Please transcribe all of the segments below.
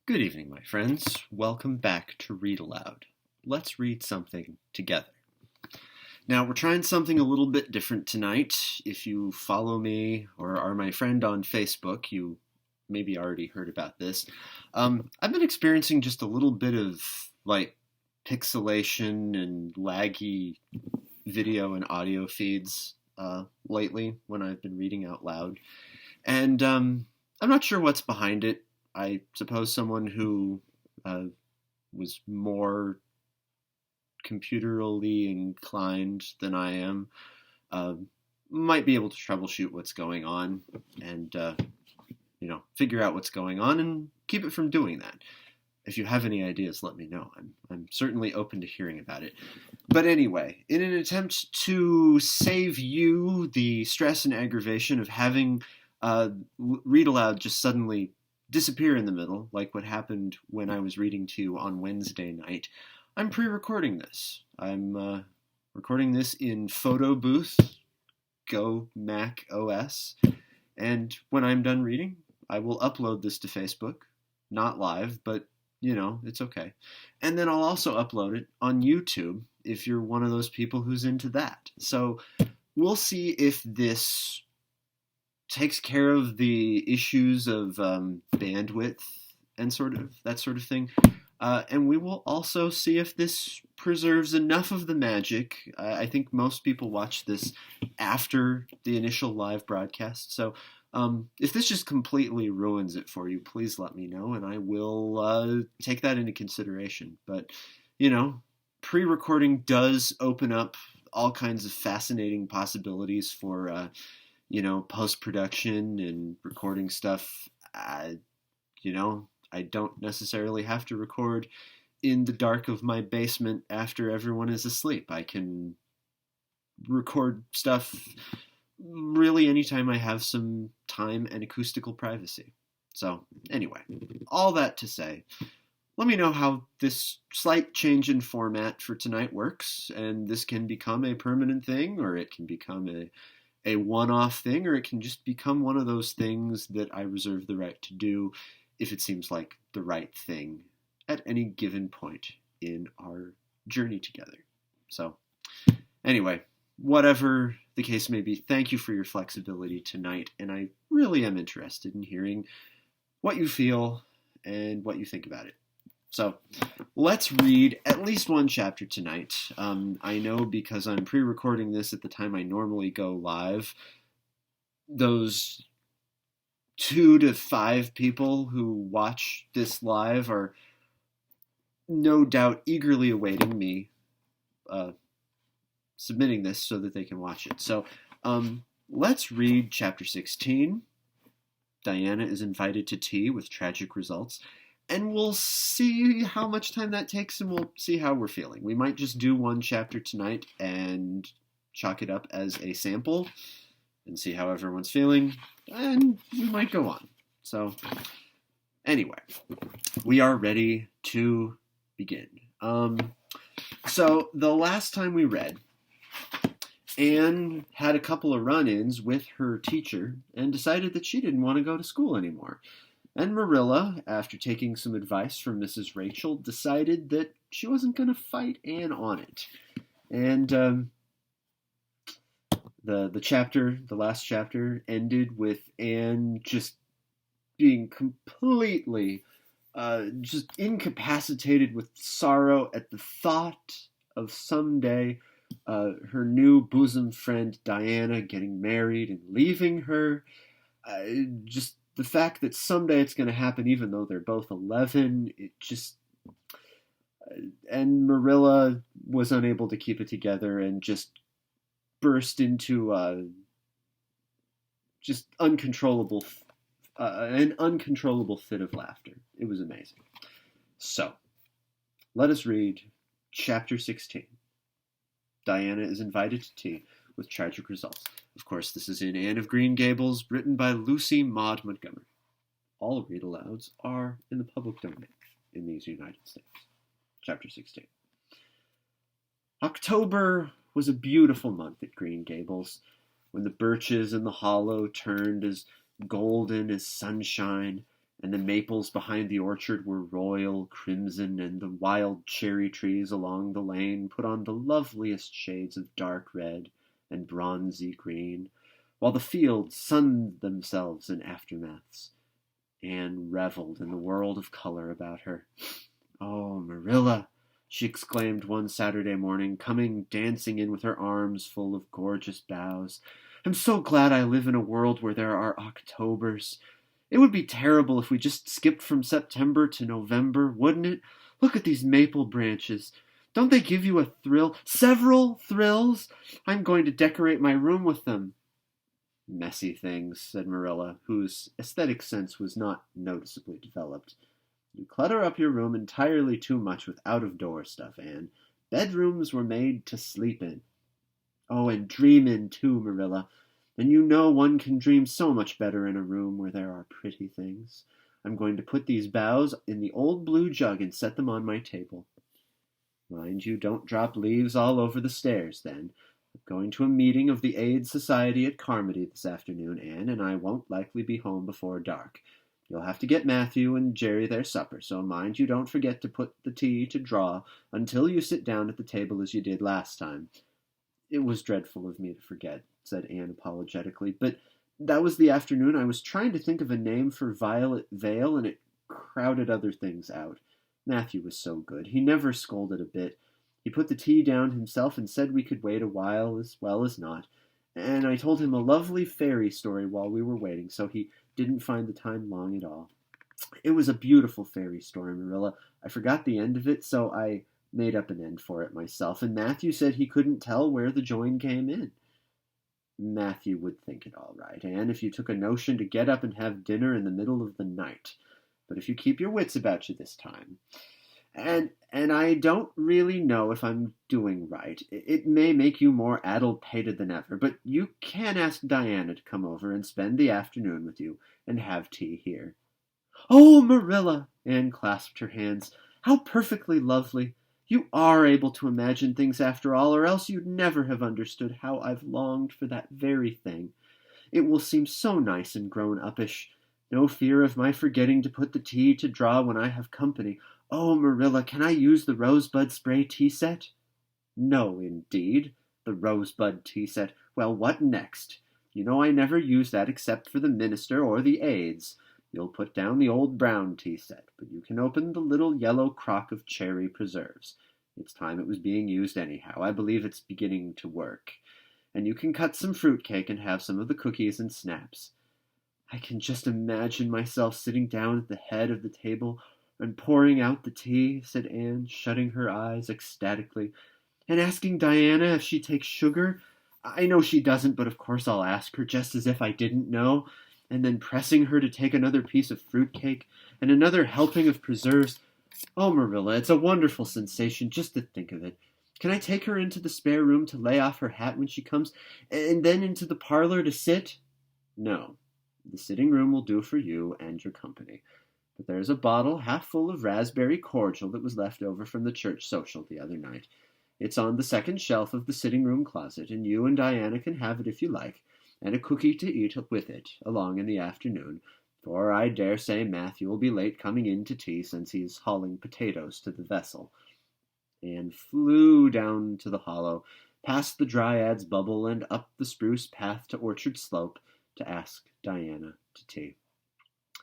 Good evening, my friends. Welcome back to Read Aloud. Let's read something together. Now, we're trying something a little bit different tonight. If you follow me or are my friend on Facebook, you maybe already heard about this. I've been experiencing just a little bit of, pixelation and laggy video and audio feeds lately when I've been reading out loud. And I'm not sure what's behind it. I suppose someone who was more computerally inclined than I am might be able to troubleshoot what's going on and, figure out what's going on and keep it from doing that. If you have any ideas, let me know. I'm certainly open to hearing about it. But anyway, in an attempt to save you the stress and aggravation of having Read Aloud just suddenly disappear in the middle, like what happened when I was reading to you on Wednesday night, I'm pre-recording this. I'm recording this in Photo Booth, Go Mac OS, and when I'm done reading, I will upload this to Facebook. Not live, but, it's okay. And then I'll also upload it on YouTube if you're one of those people who's into that. So we'll see if this takes care of the issues of bandwidth and that sort of thing. And we will also see if this preserves enough of the magic. I think most people watch this after the initial live broadcast. So if this just completely ruins it for you, please let me know, and I will take that into consideration. But, pre-recording does open up all kinds of fascinating possibilities for post-production and recording stuff. I don't necessarily have to record in the dark of my basement after everyone is asleep. I can record stuff really anytime I have some time and acoustical privacy. So, anyway, all that to say, let me know how this slight change in format for tonight works, and this can become a permanent thing, or it can become a one-off thing, or it can just become one of those things that I reserve the right to do if it seems like the right thing at any given point in our journey together. So, anyway, whatever the case may be, thank you for your flexibility tonight, and I really am interested in hearing what you feel and what you think about it. So, let's read at least one chapter tonight. I know because I'm pre-recording this at the time I normally go live, those 2 to 5 people who watch this live are no doubt eagerly awaiting me submitting this so that they can watch it. So, let's read chapter 16. Diana is invited to tea with tragic results. And we'll see how much time that takes, and we'll see how we're feeling. We might just do one chapter tonight and chalk it up as a sample and see how everyone's feeling, and we might go on. So, anyway, we are ready to begin. So, the last time we read, Anne had a couple of run-ins with her teacher and decided that she didn't want to go to school anymore. And Marilla, after taking some advice from Mrs. Rachel, decided that she wasn't going to fight Anne on it. And the last chapter, ended with Anne just being completely just incapacitated with sorrow at the thought of someday her new bosom friend Diana getting married and leaving her. Just the fact that someday it's going to happen, even though they're both 11, it just... And Marilla was unable to keep it together and just burst into just an uncontrollable fit of laughter. It was amazing. So, let us read chapter 16. Diana is invited to tea with tragic results. Of course, this is in Anne of Green Gables, written by Lucy Maud Montgomery. All read-alouds are in the public domain in these United States. Chapter 16. October was a beautiful month at Green Gables, when the birches in the hollow turned as golden as sunshine, and the maples behind the orchard were royal crimson, and the wild cherry trees along the lane put on the loveliest shades of dark red and bronzy green, while the fields sunned themselves in aftermaths. Anne reveled in the world of color about her. "Oh, Marilla," she exclaimed one Saturday morning, coming dancing in with her arms full of gorgeous boughs. "I'm so glad I live in a world where there are Octobers. It would be terrible if we just skipped from September to November, wouldn't it? Look at these maple branches. Don't they give you a thrill? Several thrills? I'm going to decorate my room with them." "Messy things," said Marilla, whose aesthetic sense was not noticeably developed. "You clutter up your room entirely too much with out-of-door stuff, Anne. Bedrooms were made to sleep in." "Oh, and dream in, too, Marilla. And you know one can dream so much better in a room where there are pretty things. I'm going to put these boughs in the old blue jug and set them on my table. Mind you don't drop leaves all over the stairs, then. I'm going to a meeting of the Aid Society at Carmody this afternoon, Anne, and I won't likely be home before dark. You'll have to get Matthew and Jerry their supper, so mind you don't forget to put the tea to draw until you sit down at the table as you did last time." "It was dreadful of me to forget," said Anne apologetically, "but that was the afternoon I was trying to think of a name for Violet Vale, and it crowded other things out. Matthew was so good. He never scolded a bit. He put the tea down himself and said we could wait a while as well as not. And I told him a lovely fairy story while we were waiting, so he didn't find the time long at all. It was a beautiful fairy story, Marilla. I forgot the end of it, so I made up an end for it myself, and Matthew said he couldn't tell where the join came in." "Matthew would think it all right, Anne, if you took a notion to get up and have dinner in the middle of the night. But if you keep your wits about you this time. And I don't really know if I'm doing right. It may make you more addle-pated than ever, but you can ask Diana to come over and spend the afternoon with you and have tea here." "Oh, Marilla!" Anne clasped her hands. "How perfectly lovely! You are able to imagine things after all, or else you'd never have understood how I've longed for that very thing. It will seem so nice and grown-uppish. No fear of my forgetting to put the tea to draw when I have company. Oh, Marilla, can I use the rosebud spray tea set?" "No, indeed. The rosebud tea set. Well, what next? You know I never use that except for the minister or the aides. You'll put down the old brown tea set, but you can open the little yellow crock of cherry preserves. It's time it was being used anyhow. I believe it's beginning to work. And you can cut some fruit cake and have some of the cookies and snaps." "I can just imagine myself sitting down at the head of the table and pouring out the tea," said Anne, shutting her eyes ecstatically, "and asking Diana if she takes sugar. I know she doesn't, but of course I'll ask her, just as if I didn't know, and then pressing her to take another piece of fruit cake and another helping of preserves. Oh, Marilla, it's a wonderful sensation just to think of it. Can I take her into the spare room to lay off her hat when she comes, and then into the parlor to sit?" "No. The sitting room will do for you and your company. But there's a bottle half full of raspberry cordial that was left over from the church social the other night. It's on the second shelf of the sitting-room closet, and you and Diana can have it if you like, and a cookie to eat with it along in the afternoon, for I dare say Matthew will be late coming in to tea since he's hauling potatoes to the vessel." Anne flew down to the hollow, past the Dryad's bubble, and up the spruce path to Orchard Slope to ask Diana to tea.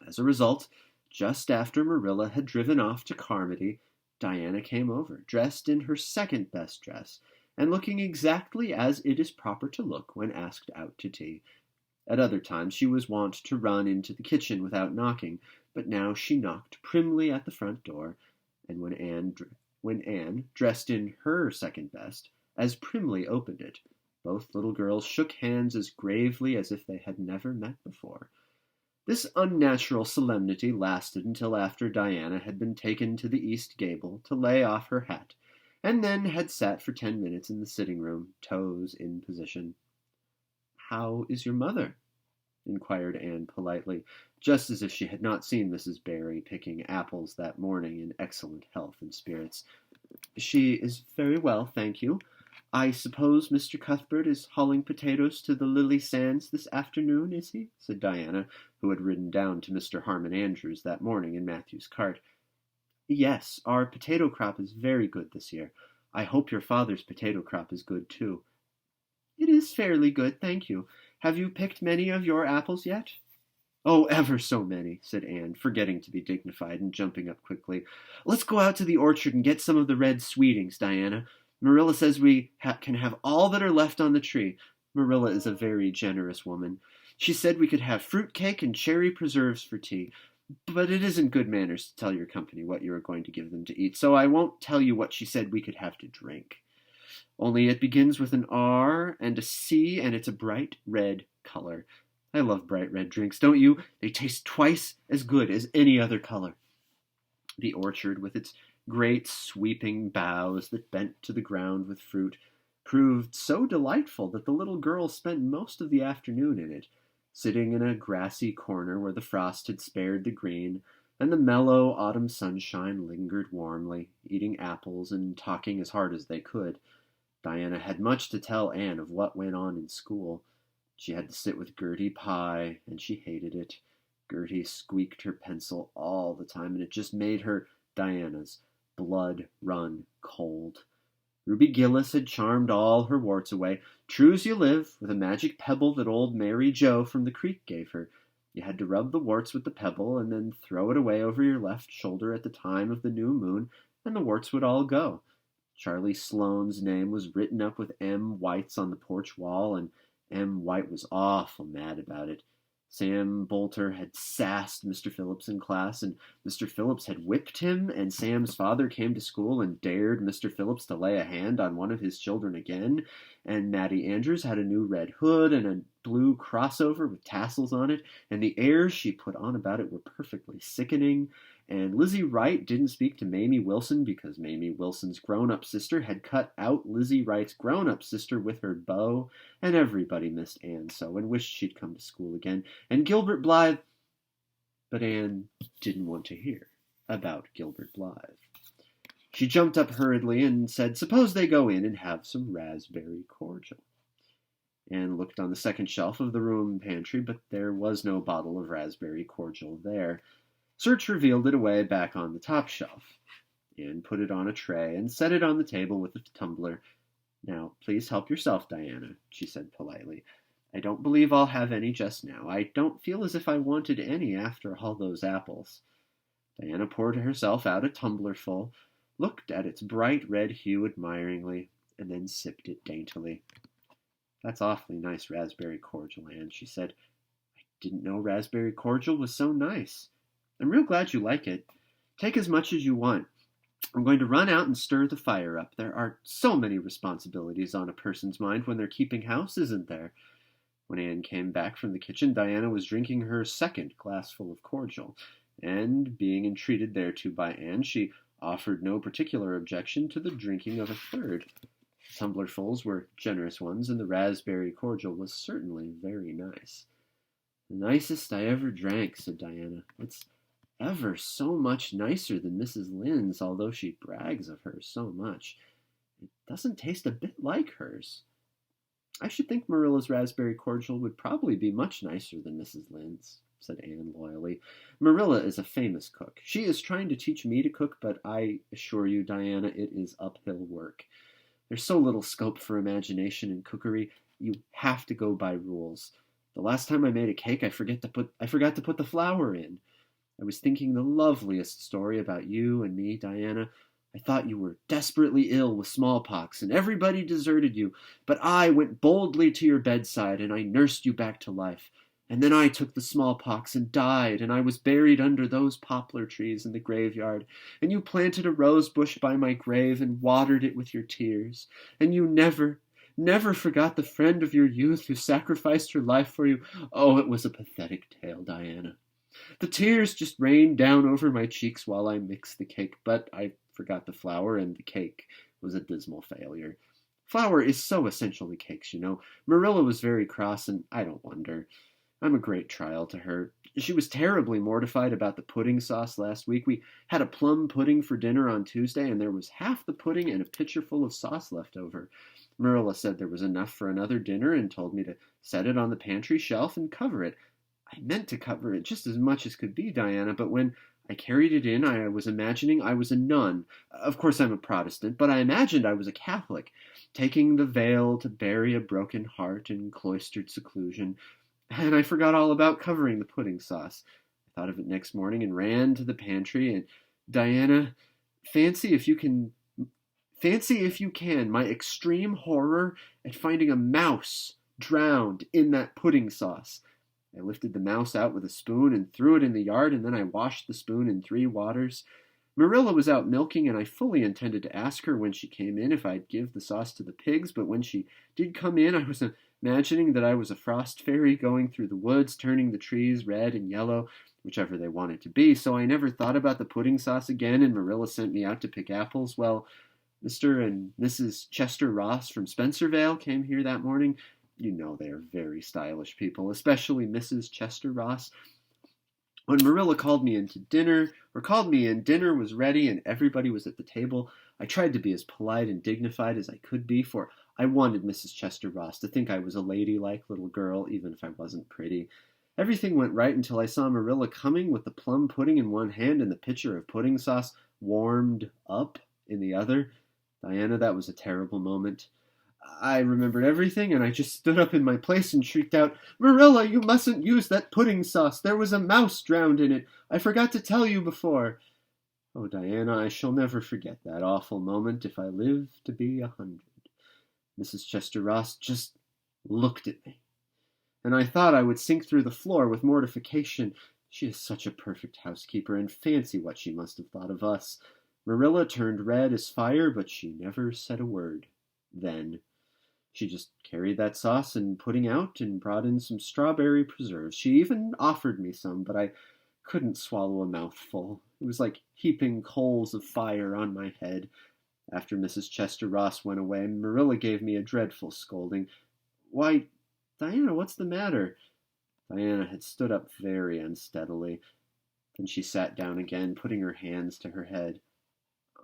As a result, just after Marilla had driven off to Carmody, Diana came over, dressed in her second-best dress, and looking exactly as it is proper to look when asked out to tea. At other times she was wont to run into the kitchen without knocking, but now she knocked primly at the front door, and when Anne, dressed in her second-best, as primly opened it, both little girls shook hands as gravely as if they had never met before. This unnatural solemnity lasted until after Diana had been taken to the east gable to lay off her hat, and then had sat for 10 minutes in the sitting-room, toes in position. "How is your mother?" inquired Anne politely, just as if she had not seen Mrs. Barry picking apples that morning in excellent health and spirits. "She is very well, thank you. I suppose Mr. Cuthbert is hauling potatoes to the Lily Sands this afternoon, is he? Said Diana, who had ridden down to Mr. Harmon Andrews that morning in Matthew's cart. Yes, our potato crop is very good this year. I hope your father's potato crop is good, too. It is fairly good, thank you. Have you picked many of your apples yet? Oh, ever so many, said Anne, forgetting to be dignified and jumping up quickly. Let's go out to the orchard and get some of the red sweetings, Diana. Marilla says we can have all that are left on the tree. Marilla is a very generous woman. She said we could have fruit cake and cherry preserves for tea. But it isn't good manners to tell your company what you are going to give them to eat, so I won't tell you what she said we could have to drink. Only it begins with an R and a C, and it's a bright red color. I love bright red drinks, don't you? They taste twice as good as any other color. The orchard, with its great sweeping boughs that bent to the ground with fruit, proved so delightful that the little girl spent most of the afternoon in it, sitting in a grassy corner where the frost had spared the green, and the mellow autumn sunshine lingered warmly, eating apples and talking as hard as they could. Diana had much to tell Anne of what went on in school. She had to sit with Gertie Pye, and she hated it. Gertie squeaked her pencil all the time, and it just made her, Diana's, blood run cold. Ruby Gillis had charmed all her warts away, true as you live, with a magic pebble that old Mary Joe from the creek gave her. You had to rub the warts with the pebble, and then throw it away over your left shoulder at the time of the new moon, and the warts would all go. Charlie Sloane's name was written up with M. White's on the porch wall, and M. White was awful mad about it. Sam Bolter had sassed Mr. Phillips in class, and Mr. Phillips had whipped him, and Sam's father came to school and dared Mr. Phillips to lay a hand on one of his children again, and Mattie Andrews had a new red hood and a blue crossover with tassels on it, and the airs she put on about it were perfectly sickening, and Lizzie Wright didn't speak to Mamie Wilson because Mamie Wilson's grown-up sister had cut out Lizzie Wright's grown-up sister with her bow, and everybody missed Anne so and wished she'd come to school again, and Gilbert Blythe... But Anne didn't want to hear about Gilbert Blythe. She jumped up hurriedly and said, "Suppose they go in and have some raspberry cordial." Anne looked on the second shelf of the room pantry, but there was no bottle of raspberry cordial there. Search revealed it away back on the top shelf. Anne put it on a tray and set it on the table with the tumbler. "Now, please help yourself, Diana," she said politely. "I don't believe I'll have any just now. I don't feel as if I wanted any after all those apples." Diana poured herself out a tumblerful, looked at its bright red hue admiringly, and then sipped it daintily. "That's awfully nice raspberry cordial, Anne," she said. "I didn't know raspberry cordial was so nice. I'm real glad you like it. Take as much as you want. I'm going to run out and stir the fire up. There are so many responsibilities on a person's mind when they're keeping house, isn't there?" When Anne came back from the kitchen, Diana was drinking her second glassful of cordial, and, being entreated thereto by Anne, she offered no particular objection to the drinking of a third. Tumblerfuls were generous ones, and the raspberry cordial was certainly very nice. "The nicest I ever drank," said Diana. "It's ever so much nicer than Mrs. Lynde's, although she brags of hers so much. It doesn't taste a bit like hers." "I should think Marilla's raspberry cordial would probably be much nicer than Mrs. Lynde's," said Anne loyally. "Marilla is a famous cook. She is trying to teach me to cook, but I assure you, Diana, it is uphill work. There's so little scope for imagination in cookery. You have to go by rules. The last time I made a cake, I forgot to put the flour in. I was thinking the loveliest story about you and me, Diana. I thought you were desperately ill with smallpox, and everybody deserted you, but I went boldly to your bedside, and I nursed you back to life. And then I took the smallpox and died, and I was buried under those poplar trees in the graveyard, and you planted a rose bush by my grave and watered it with your tears, and you never forgot the friend of your youth who sacrificed her life for you. Oh, it was a pathetic tale, Diana. The tears just rained down over my cheeks while I mixed the cake, but I forgot the flour, and the cake was a dismal failure. Flour is so essential to cakes, you know. Marilla was very cross, and I don't wonder. I'm a great trial to her. She was terribly mortified about the pudding sauce last week. We had a plum pudding for dinner on Tuesday, and there was half the pudding and a pitcher full of sauce left over. Marilla said there was enough for another dinner and told me to set it on the pantry shelf and cover it. I meant to cover it just as much as could be, Diana, but when I carried it in, I was imagining I was a nun. Of course, I'm a Protestant, but I imagined I was a Catholic, taking the veil to bury a broken heart in cloistered seclusion. And I forgot all about covering the pudding sauce. I thought of it next morning and ran to the pantry. And Diana, fancy if you can my extreme horror at finding a mouse drowned in that pudding sauce. I lifted the mouse out with a spoon and threw it in the yard, and then I washed the spoon in 3 waters. Marilla was out milking, and I fully intended to ask her when she came in if I'd give the sauce to the pigs, but when she did come in, I was imagining that I was a frost fairy going through the woods, turning the trees red and yellow, whichever they wanted to be, so I never thought about the pudding sauce again, and Marilla sent me out to pick apples. Well, Mr. and Mrs. Chester Ross from Spencervale came here that morning. You know they are very stylish people, especially Mrs. Chester Ross. When Marilla called me in, dinner was ready and everybody was at the table. I tried to be as polite and dignified as I could be, for I wanted Mrs. Chester Ross to think I was a ladylike little girl, even if I wasn't pretty. Everything went right until I saw Marilla coming with the plum pudding in one hand and the pitcher of pudding sauce warmed up in the other. Diana, that was a terrible moment. I remembered everything, and I just stood up in my place and shrieked out, "Marilla, you mustn't use that pudding sauce. There was a mouse drowned in it. I forgot to tell you before." Oh, Diana, I shall never forget that awful moment if I live to be 100. Mrs. Chester Ross just looked at me, and I thought I would sink through the floor with mortification. She is such a perfect housekeeper, and fancy what she must have thought of us. Marilla turned red as fire, but she never said a word then. She just carried that sauce and pudding out and brought in some strawberry preserves. She even offered me some, but I couldn't swallow a mouthful. It was like heaping coals of fire on my head. After Mrs. Chester Ross went away, Marilla gave me a dreadful scolding. "Why, Diana, what's the matter?" Diana had stood up very unsteadily. Then she sat down again, putting her hands to her head.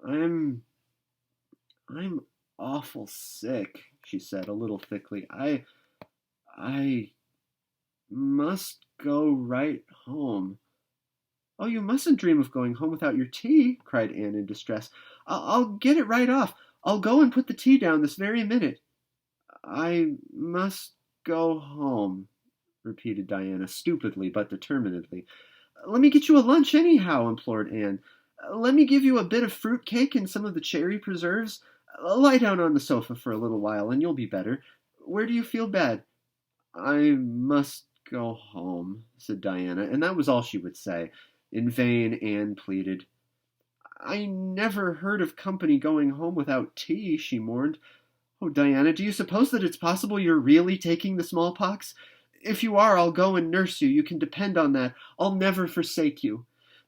I'm awful sick," she said a little thickly. I must go right home." "Oh, you mustn't dream of going home without your tea," cried Anne in distress. I'll get it right off. I'll go and put the tea down this very minute." "I must go home," repeated Diana, stupidly but determinedly. "Let me get you a lunch anyhow," implored Anne. "Let me give you a bit of fruit cake and some of the cherry preserves. Lie down on the sofa for a little while and you'll be better. Where do you feel bad?" "I must go home," said Diana, and that was all she would say. In vain Anne pleaded. "I never heard of company going home without tea," she mourned. "Oh, Diana, do you suppose that it's possible you're really taking the smallpox? If you are, I'll go and nurse you. You can depend on that. I'll never forsake you.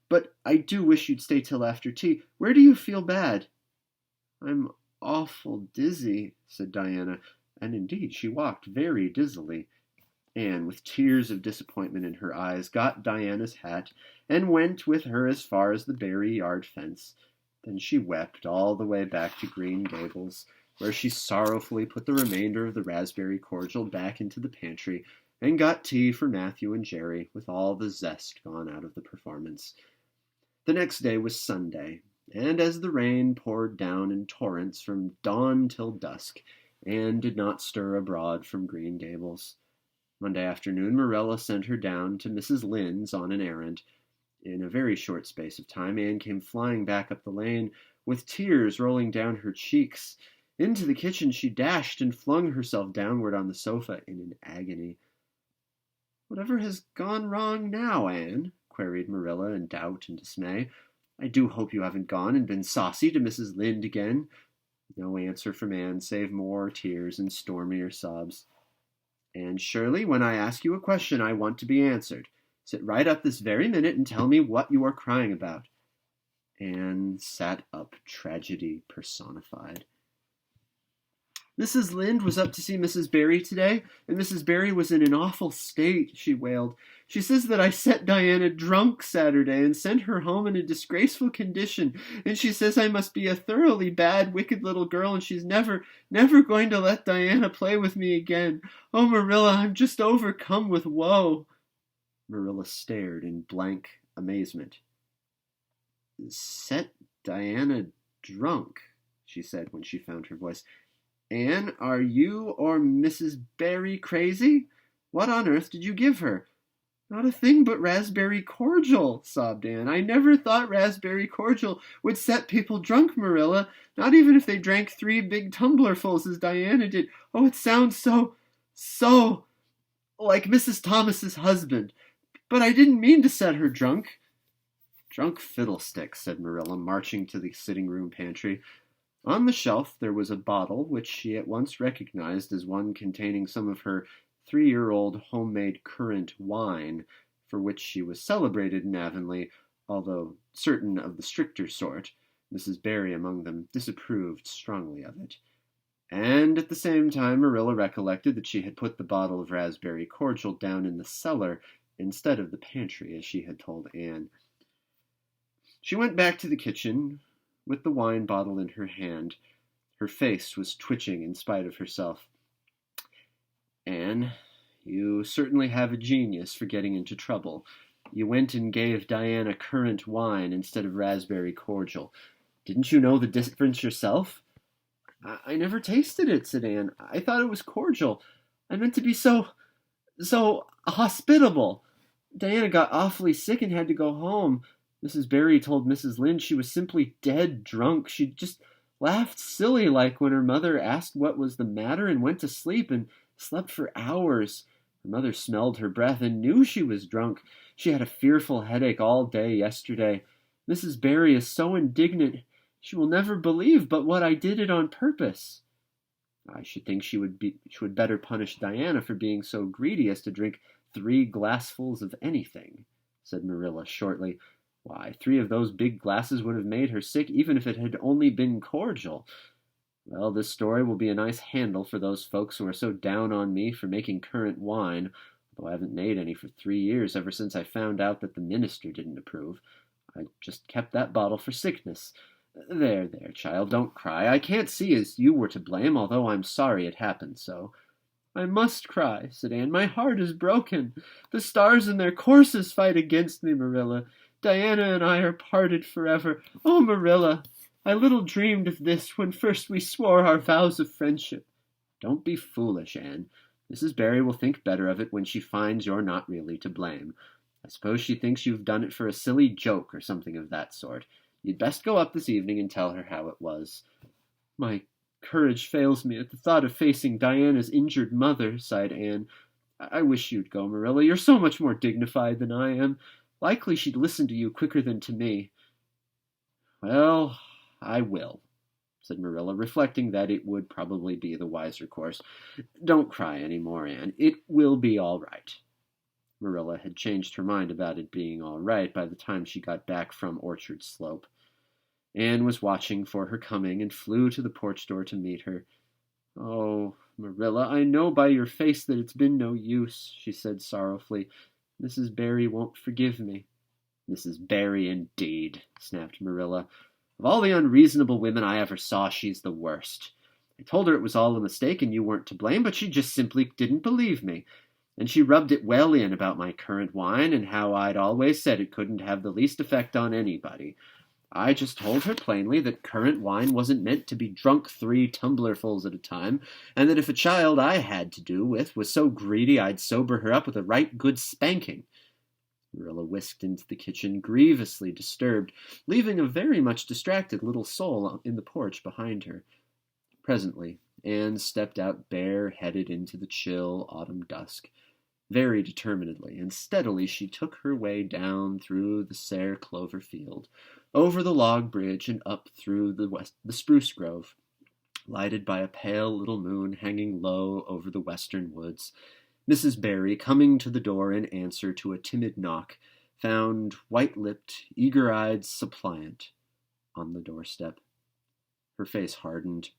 But I do wish you'd stay till after tea. Where do you feel bad?" "I'm awful dizzy," said Diana, and indeed she walked very dizzily. Anne, with tears of disappointment in her eyes, got Diana's hat and went with her as far as the Barry yard fence. Then she wept all the way back to Green Gables, where she sorrowfully put the remainder of the raspberry cordial back into the pantry and got tea for Matthew and Jerry, with all the zest gone out of the performance. The next day was Sunday, and as the rain poured down in torrents from dawn till dusk, Anne did not stir abroad from Green Gables. Monday afternoon Marilla sent her down to Mrs. Lynde's on an errand. In a very short space of time Anne came flying back up the lane, with tears rolling down her cheeks. Into the kitchen she dashed and flung herself downward on the sofa in an agony. "Whatever has gone wrong now, Anne?" queried Marilla in doubt and dismay. "I do hope you haven't gone and been saucy to Mrs. Lynde again." No answer from Anne, save more tears and stormier sobs. "And Shirley, when I ask you a question, I want to be answered. Sit right up this very minute and tell me what you are crying about." Anne sat up, tragedy personified. Mrs. Lynde was up to see Mrs. Barry today, and Mrs. Barry was in an awful state, she wailed. She says that I set Diana drunk Saturday and sent her home in a disgraceful condition, and she says I must be a thoroughly bad, wicked little girl, and she's never going to let Diana play with me again. Oh, Marilla, I'm just overcome with woe. Marilla stared in blank amazement. Set Diana drunk, she said when she found her voice. Anne, are you or Mrs. Barry crazy? What on earth did you give her? Not a thing but raspberry cordial, sobbed Anne. I never thought raspberry cordial would set people drunk, Marilla, not even if they drank 3 big tumblerfuls as Diana did. Oh, it sounds so like Mrs. Thomas's husband. But I didn't mean to set her drunk. Drunk fiddlesticks, said Marilla, marching to the sitting-room pantry. On the shelf there was a bottle which she at once recognized as one containing some of her 3-year-old homemade currant wine, for which she was celebrated in Avonlea, although certain of the stricter sort, Mrs. Barry among them, disapproved strongly of it. And at the same time Marilla recollected that she had put the bottle of raspberry cordial down in the cellar instead of the pantry, as she had told Anne. She went back to the kitchen with the wine bottle in her hand. Her face was twitching in spite of herself. Anne, you certainly have a genius for getting into trouble. You went and gave Diana currant wine instead of raspberry cordial. Didn't you know the difference yourself? I never tasted it, said Anne. I thought it was cordial. I meant to be so hospitable. Diana got awfully sick and had to go home. Mrs. Barry told Mrs. Lynde she was simply dead drunk. She just laughed silly like when her mother asked what was the matter and went to sleep and slept for hours. Her mother smelled her breath and knew she was drunk. She had a fearful headache all day yesterday. Mrs. Barry is so indignant. She will never believe but what I did it on purpose. I should think she would better punish Diana for being so greedy as to drink 3 glassfuls of anything, said Marilla shortly. Why, 3 of those big glasses would have made her sick even if it had only been cordial. Well, this story will be a nice handle for those folks who are so down on me for making currant wine, though I haven't made any for 3 years, ever since I found out that the minister didn't approve. I just kept that bottle for sickness. There, child, don't cry. I can't see as you were to blame, although I'm sorry it happened so. I must cry, said Anne. My heart is broken. The stars in their courses fight against me, Marilla. Diana and I are parted forever. Oh, Marilla, I little dreamed of this when first we swore our vows of friendship. Don't be foolish, Anne. Mrs. Barry will think better of it when she finds you're not really to blame. I suppose she thinks you've done it for a silly joke or something of that sort. You'd best go up this evening and tell her how it was. My courage fails me at the thought of facing Diana's injured mother, sighed Anne. I wish you'd go, Marilla. You're so much more dignified than I am. Likely she'd listen to you quicker than to me. Well, I will, said Marilla, reflecting that it would probably be the wiser course. Don't cry any more, Anne. It will be all right. Marilla had changed her mind about it being all right by the time she got back from Orchard Slope. Anne was watching for her coming and flew to the porch door to meet her. Oh, Marilla, I know by your face that it's been no use, she said sorrowfully. Mrs. Barry won't forgive me. Mrs. Barry, indeed, snapped Marilla. Of all the unreasonable women I ever saw, she's the worst. I told her it was all a mistake and you weren't to blame, but she just simply didn't believe me. And she rubbed it well in about my currant wine and how I'd always said it couldn't have the least effect on anybody. I just told her plainly that currant wine wasn't meant to be drunk 3 tumblerfuls at a time, and that if a child I had to do with was so greedy I'd sober her up with a right good spanking. Marilla whisked into the kitchen, grievously disturbed, leaving a very much distracted little soul in the porch behind her. Presently, Anne stepped out bare-headed into the chill autumn dusk. Very determinedly and steadily she took her way down through the sere clover field, over the log bridge and up through the spruce grove, lighted by a pale little moon hanging low over the western woods. Mrs. Barry, coming to the door in answer to a timid knock, found white-lipped, eager-eyed suppliant on the doorstep. Her face hardened.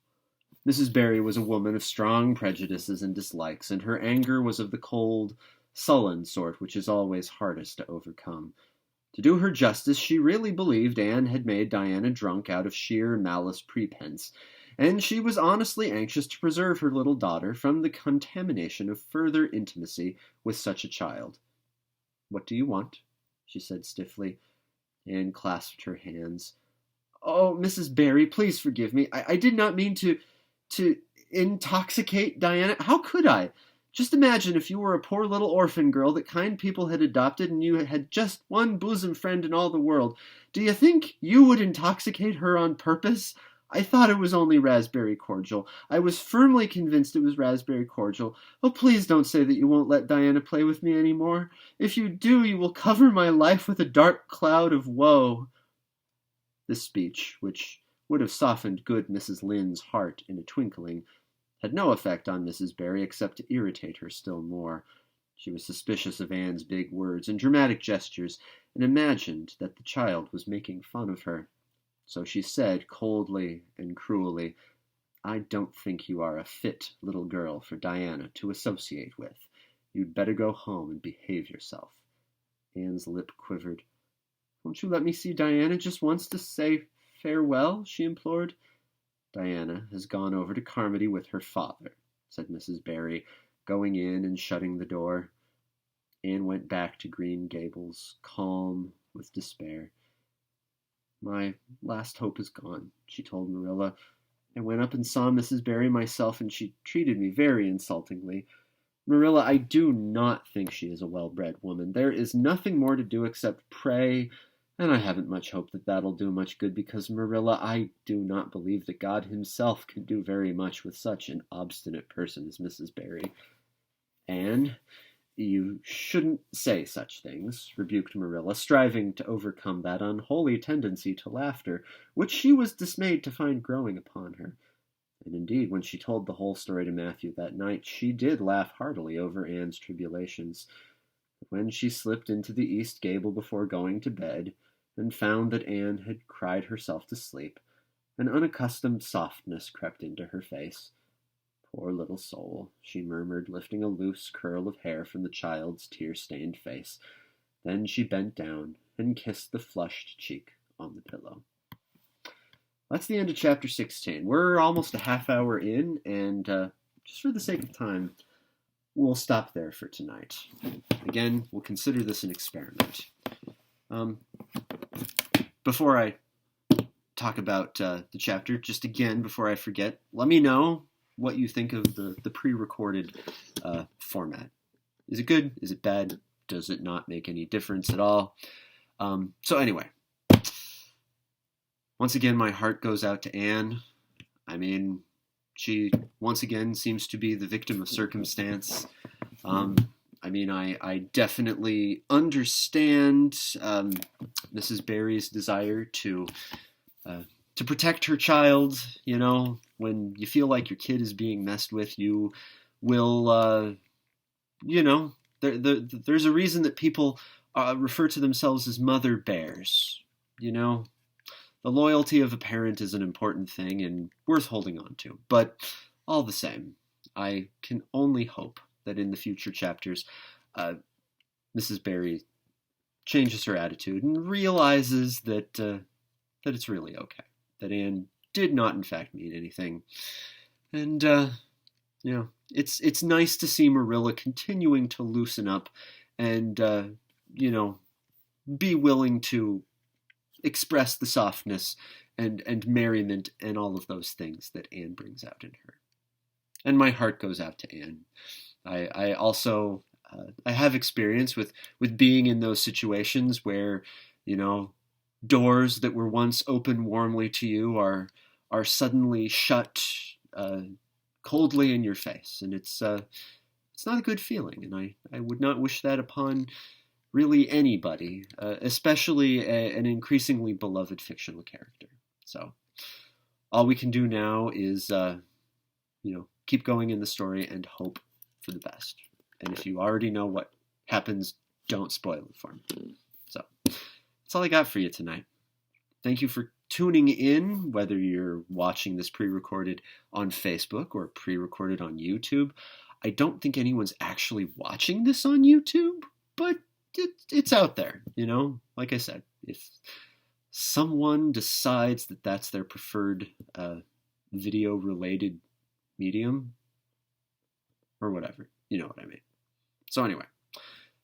Mrs. Barry was a woman of strong prejudices and dislikes, and her anger was of the cold, sullen sort which is always hardest to overcome. To do her justice, she really believed Anne had made Diana drunk out of sheer malice prepense, and she was honestly anxious to preserve her little daughter from the contamination of further intimacy with such a child. "What do you want?" she said stiffly. Anne clasped her hands. "Oh, Mrs. Barry, please forgive me. I did not mean to intoxicate Diana. How could I? Just imagine if you were a poor little orphan girl that kind people had adopted and you had just one bosom friend in all the world. Do you think you would intoxicate her on purpose? I thought it was only raspberry cordial. I was firmly convinced it was raspberry cordial. Oh, please don't say that you won't let Diana play with me any more. If you do, you will cover my life with a dark cloud of woe." This speech, which would have softened good Mrs. Lynde's heart in a twinkling, had no effect on Mrs. Barry except to irritate her still more. She was suspicious of Anne's big words and dramatic gestures, and imagined that the child was making fun of her. So she said coldly and cruelly, "I don't think you are a fit little girl for Diana to associate with. You'd better go home and behave yourself." Anne's lip quivered. "Won't you let me see Diana just once to say farewell?" she implored. "Diana has gone over to Carmody with her father," said Mrs. Barry, going in and shutting the door. Anne went back to Green Gables, calm with despair. "My last hope is gone," she told Marilla. "I went up and saw Mrs. Barry myself, and she treated me very insultingly. Marilla, I do not think she is a well-bred woman. There is nothing more to do except pray, and I haven't much hope that that'll do much good because, Marilla, I do not believe that God himself can do very much with such an obstinate person as Mrs. Barry." "Anne, you shouldn't say such things," rebuked Marilla, striving to overcome that unholy tendency to laughter, which she was dismayed to find growing upon her. And indeed, when she told the whole story to Matthew that night, she did laugh heartily over Anne's tribulations. But when she slipped into the east gable before going to bed, and found that Anne had cried herself to sleep, an unaccustomed softness crept into her face. "Poor little soul," she murmured, lifting a loose curl of hair from the child's tear-stained face. Then she bent down and kissed the flushed cheek on the pillow. That's the end of chapter 16. We're almost a half hour in, and just for the sake of time, we'll stop there for tonight. Again, we'll consider this an experiment. Before I talk about the chapter, just again, before I forget, let me know what you think of the pre-recorded format. Is it good? Is it bad? Does it not make any difference at all? So anyway, once again, my heart goes out to Anne. I mean, she once again seems to be the victim of circumstance. I definitely understand Mrs. Barry's desire to protect her child. You know, when you feel like your kid is being messed with, you will, there's a reason that people refer to themselves as mother bears. You know, the loyalty of a parent is an important thing and worth holding on to. But all the same, I can only hope that in the future chapters, Mrs. Barry changes her attitude and realizes that it's really okay. That Anne did not, in fact, mean anything. And, it's nice to see Marilla continuing to loosen up and, be willing to express the softness and merriment and all of those things that Anne brings out in her. And my heart goes out to Anne. I also I have experience with being in those situations where, doors that were once open warmly to you are suddenly shut coldly in your face, and it's not a good feeling, and I would not wish that upon really anybody, especially an increasingly beloved fictional character. So all we can do now is keep going in the story and hope for the best. And if you already know what happens, don't spoil it for me. So that's all I got for you tonight. Thank you for tuning in, whether you're watching this pre-recorded on Facebook or pre-recorded on YouTube. I don't think anyone's actually watching this on YouTube, but it's out there, Like I said, if someone decides that that's their preferred video-related medium, or whatever, you know what I mean. So anyway,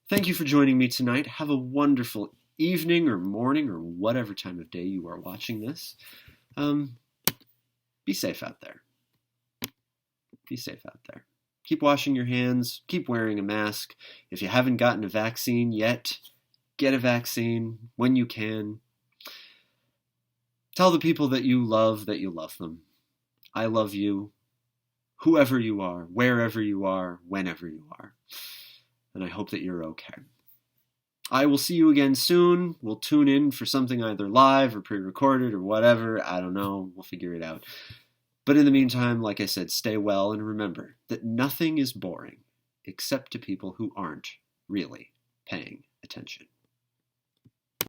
thank you for joining me tonight. Have a wonderful evening or morning or whatever time of day you are watching this. Be safe out there. Be safe out there. Keep washing your hands. Keep wearing a mask. If you haven't gotten a vaccine yet, get a vaccine when you can. Tell the people that you love them. I love you, whoever you are, wherever you are, whenever you are. And I hope that you're okay. I will see you again soon. We'll tune in for something either live or pre-recorded or whatever. I don't know. We'll figure it out. But in the meantime, like I said, stay well and remember that nothing is boring except to people who aren't really paying attention.